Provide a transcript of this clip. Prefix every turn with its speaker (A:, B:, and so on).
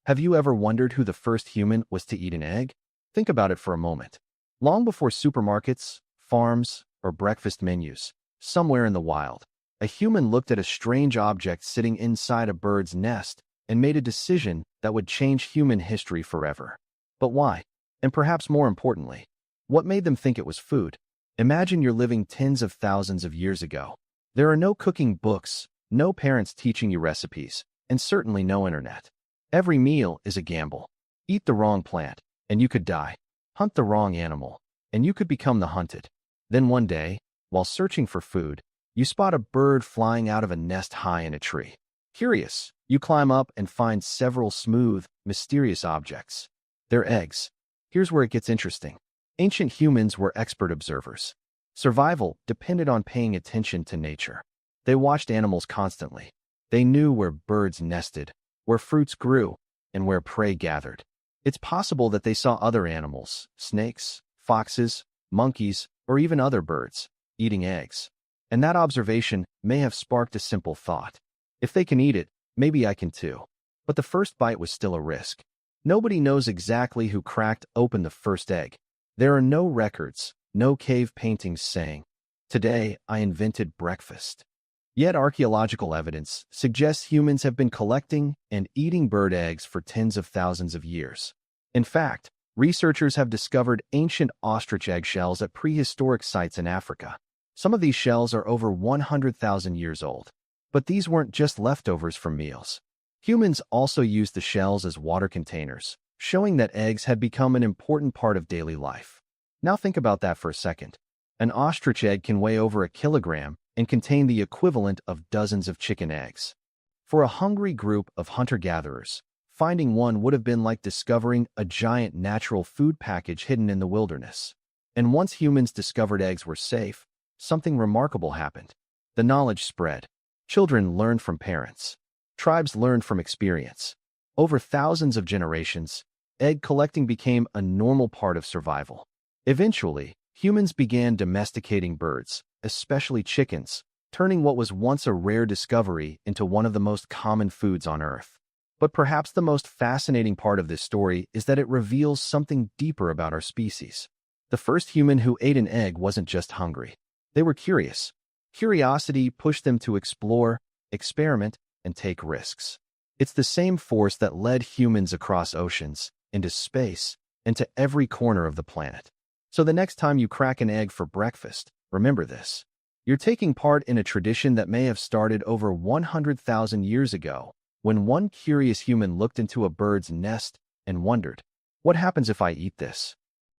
A: Have you ever wondered who the first human was to eat an egg? Think about it for a moment. Long before supermarkets, farms, or breakfast menus, somewhere in the wild, a human looked at a strange object sitting inside a bird's nest and made a decision that would change human history forever. But why? And perhaps more importantly, what made them think it was food? Imagine you're living tens of thousands of years ago. There are no cooking books, no parents teaching you recipes, and certainly no internet. Every meal is a gamble. Eat the wrong plant, and you could die. Hunt the wrong animal, and you could become the hunted. Then one day, while searching for food, you spot a bird flying out of a nest high in a tree. Curious, you climb up and find several smooth, mysterious objects. They're eggs. Here's where it gets interesting. Ancient humans were expert observers. Survival depended on paying attention to nature. They watched animals constantly. They knew where birds nested, where fruits grew, and where prey gathered. It's possible that they saw other animals, snakes, foxes, monkeys, or even other birds, eating eggs. And that observation may have sparked a simple thought. If they can eat it, maybe I can too. But the first bite was still a risk. Nobody knows exactly who cracked open the first egg. There are no records, no cave paintings saying, "Today I invented breakfast." Yet archaeological evidence suggests humans have been collecting and eating bird eggs for tens of thousands of years. In fact, researchers have discovered ancient ostrich eggshells at prehistoric sites in Africa. Some of these shells are over 100,000 years old. But these weren't just leftovers from meals. Humans also used the shells as water containers, showing that eggs had become an important part of daily life. Now think about that for a second. An ostrich egg can weigh over a kilogram and contain the equivalent of dozens of chicken eggs. For a hungry group of hunter-gatherers, finding one would have been like discovering a giant natural food package hidden in the wilderness. And once humans discovered eggs were safe, something remarkable happened. The knowledge spread. Children learned from parents. Tribes learned from experience. Over thousands of generations, egg collecting became a normal part of survival. Eventually, humans began domesticating birds, especially chickens, turning what was once a rare discovery into one of the most common foods on Earth. But perhaps the most fascinating part of this story is that it reveals something deeper about our species. The first human who ate an egg wasn't just hungry. They were curious. Curiosity pushed them to explore, experiment, and take risks. It's the same force that led humans across oceans, into space, and to every corner of the planet. So the next time you crack an egg for breakfast, remember this. You're taking part in a tradition that may have started over 100,000 years ago, when one curious human looked into a bird's nest and wondered, what happens if I eat this?